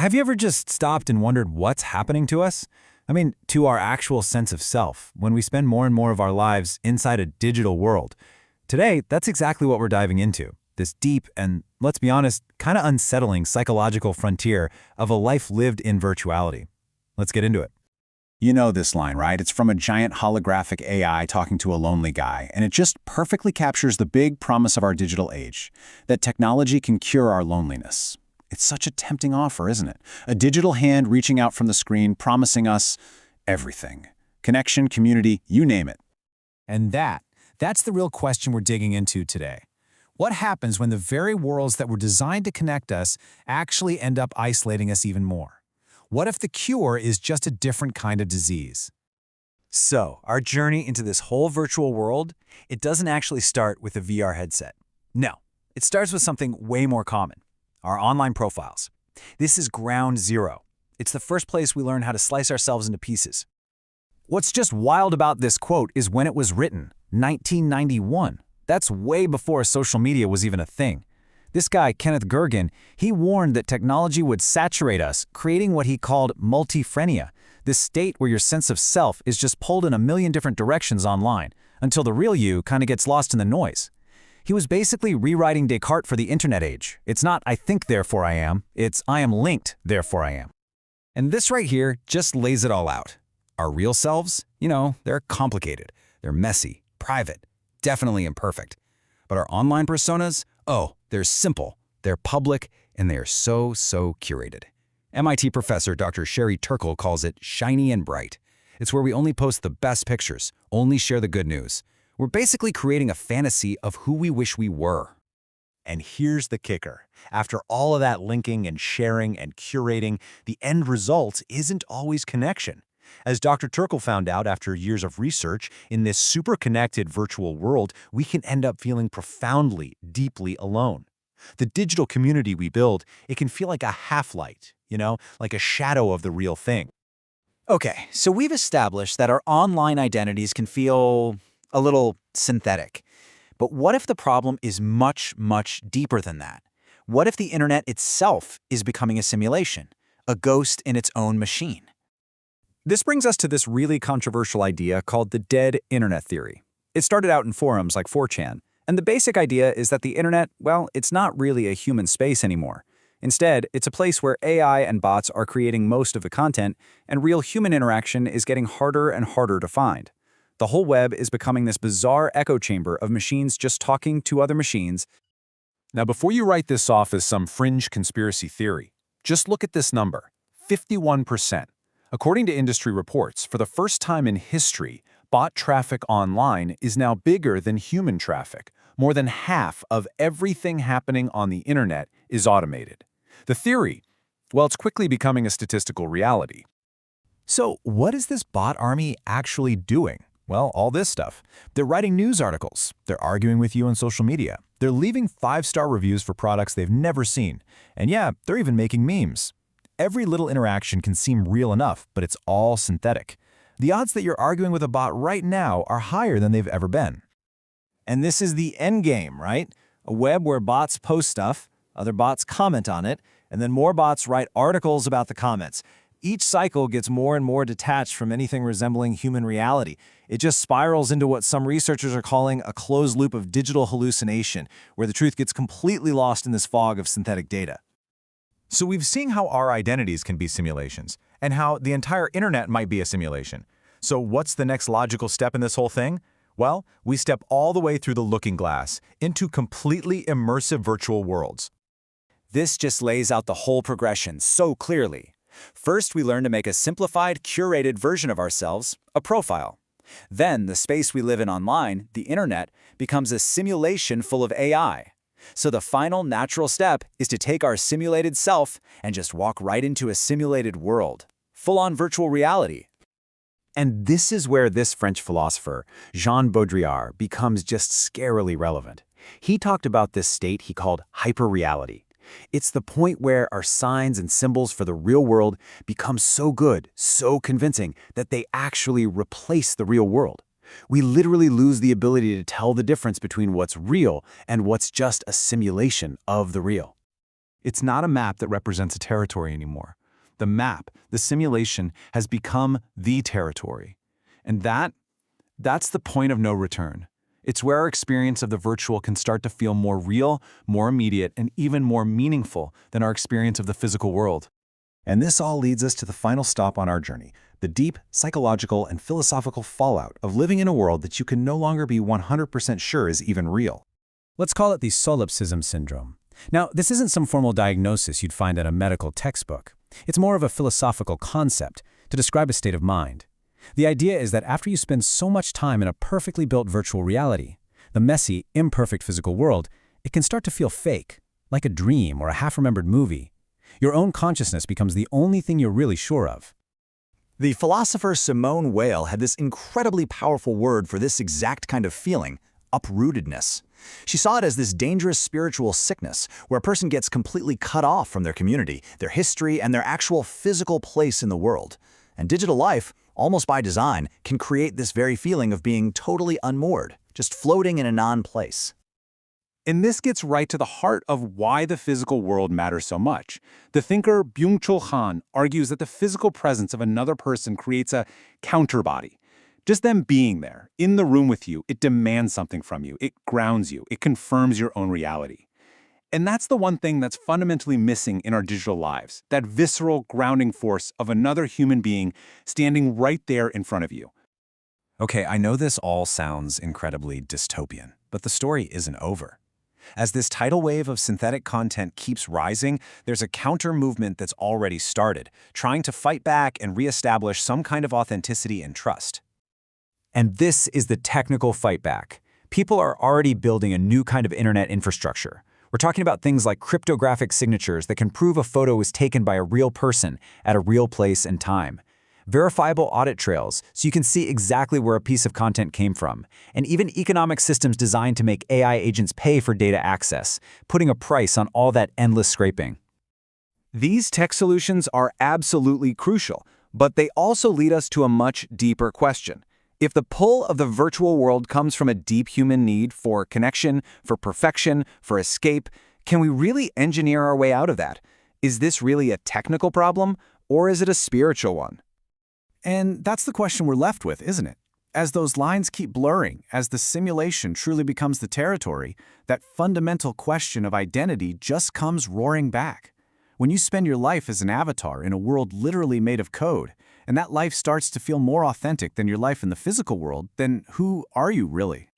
Have you ever just stopped and wondered what's happening to us? I mean, to our actual sense of self, when we spend more and more of our lives inside a digital world. Today, that's exactly what we're diving into. This deep and, let's be honest, kind of unsettling psychological frontier of a life lived in virtuality. Let's get into it. You know this line, right? It's from a giant holographic AI talking to a lonely guy, and it just perfectly captures the big promise of our digital age, that technology can cure our loneliness. It's such a tempting offer, isn't it? A digital hand reaching out from the screen, promising us everything. Connection, community, you name it. And that's the real question we're digging into today. What happens when the very worlds that were designed to connect us actually end up isolating us even more? What if the cure is just a different kind of disease? So, our journey into this whole virtual world, it doesn't actually start with a VR headset. No, it starts with something way more common, our online profiles. This is ground zero. It's the first place we learn how to slice ourselves into pieces. What's just wild about this quote is when it was written, 1991. That's way before social media was even a thing. This guy, Kenneth Gergen, he warned that technology would saturate us, creating what he called multiphrenia, this state where your sense of self is just pulled in a million different directions online, until the real you kind of gets lost in the noise. He was basically rewriting Descartes for the internet age. It's not I think, therefore I am, it's I am linked, therefore I am. And this right here just lays it all out. Our real selves, they're complicated, they're messy, private, definitely imperfect. But our online personas, they're simple, they're public, and they are so curated. MIT professor Dr. Sherry Turkle calls it shiny and bright. It's where we only post the best pictures, only share the good news. We're basically creating a fantasy of who we wish we were. And here's the kicker. After all of that linking and sharing and curating, the end result isn't always connection. As Dr. Turkle found out after years of research, in this super-connected virtual world, we can end up feeling profoundly, deeply alone. The digital community we build, it can feel like a half-light, like a shadow of the real thing. Okay, so we've established that our online identities can feel a little synthetic. But what if the problem is much deeper than that? What if the internet itself is becoming a simulation, a ghost in its own machine? This brings us to this really controversial idea called the dead internet theory. It started out in forums like 4chan, and the basic idea is that the internet, well, it's not really a human space anymore. Instead, it's a place where AI and bots are creating most of the content, and real human interaction is getting harder and harder to find. The whole web is becoming this bizarre echo chamber of machines just talking to other machines. Now, before you write this off as some fringe conspiracy theory, just look at this number, 51%. According to industry reports, for the first time in history, bot traffic online is now bigger than human traffic. More than half of everything happening on the internet is automated. The theory, well, it's quickly becoming a statistical reality. So what is this bot army actually doing? Well, all this stuff. They're writing news articles. They're arguing with you on social media. They're leaving 5-star reviews for products they've never seen. And yeah, they're even making memes. Every little interaction can seem real enough, but it's all synthetic. The odds that you're arguing with a bot right now are higher than they've ever been. And this is the end game, right? A web where bots post stuff, other bots comment on it, and then more bots write articles about the comments. Each cycle gets more and more detached from anything resembling human reality. It just spirals into what some researchers are calling a closed loop of digital hallucination, where the truth gets completely lost in this fog of synthetic data. So we've seen how our identities can be simulations, and how the entire internet might be a simulation. So what's the next logical step in this whole thing? Well, we step all the way through the looking glass into completely immersive virtual worlds. This just lays out the whole progression so clearly. First, we learn to make a simplified, curated version of ourselves, a profile. Then, the space we live in online, the internet, becomes a simulation full of AI. So the final natural step is to take our simulated self and just walk right into a simulated world, full-on virtual reality. And this is where this French philosopher, Jean Baudrillard, becomes just scarily relevant. He talked about this state he called hyperreality. It's the point where our signs and symbols for the real world become so good, so convincing, that they actually replace the real world. We literally lose the ability to tell the difference between what's real and what's just a simulation of the real. It's not a map that represents a territory anymore. The map, the simulation, has become the territory. And that's the point of no return. It's where our experience of the virtual can start to feel more real, more immediate, and even more meaningful than our experience of the physical world. And this all leads us to the final stop on our journey, the deep psychological and philosophical fallout of living in a world that you can no longer be 100% sure is even real. Let's call it the Solipsism Syndrome. Now, this isn't some formal diagnosis you'd find in a medical textbook. It's more of a philosophical concept to describe a state of mind. The idea is that after you spend so much time in a perfectly built virtual reality, the messy, imperfect physical world, it can start to feel fake, like a dream or a half-remembered movie. Your own consciousness becomes the only thing you're really sure of. The philosopher Simone Weil had this incredibly powerful word for this exact kind of feeling, uprootedness. She saw it as this dangerous spiritual sickness where a person gets completely cut off from their community, their history, and their actual physical place in the world. And digital life, almost by design, can create this very feeling of being totally unmoored, just floating in a non-place. And this gets right to the heart of why the physical world matters so much. The thinker Byung-Chul Han argues that the physical presence of another person creates a counterbody. Just them being there, in the room with you, it demands something from you. It grounds you. It confirms your own reality. And that's the one thing that's fundamentally missing in our digital lives, that visceral grounding force of another human being standing right there in front of you. Okay, I know this all sounds incredibly dystopian, but the story isn't over. As this tidal wave of synthetic content keeps rising, there's a counter-movement that's already started, trying to fight back and reestablish some kind of authenticity and trust. And this is the technical fight back. People are already building a new kind of internet infrastructure. We're talking about things like cryptographic signatures that can prove a photo was taken by a real person at a real place and time. Verifiable audit trails so you can see exactly where a piece of content came from, and even economic systems designed to make AI agents pay for data access, putting a price on all that endless scraping. These tech solutions are absolutely crucial, but they also lead us to a much deeper question. If the pull of the virtual world comes from a deep human need for connection, for perfection, for escape, can we really engineer our way out of that? Is this really a technical problem, or is it a spiritual one? And that's the question we're left with, isn't it? As those lines keep blurring, as the simulation truly becomes the territory, that fundamental question of identity just comes roaring back. When you spend your life as an avatar in a world literally made of code, and that life starts to feel more authentic than your life in the physical world, then who are you really?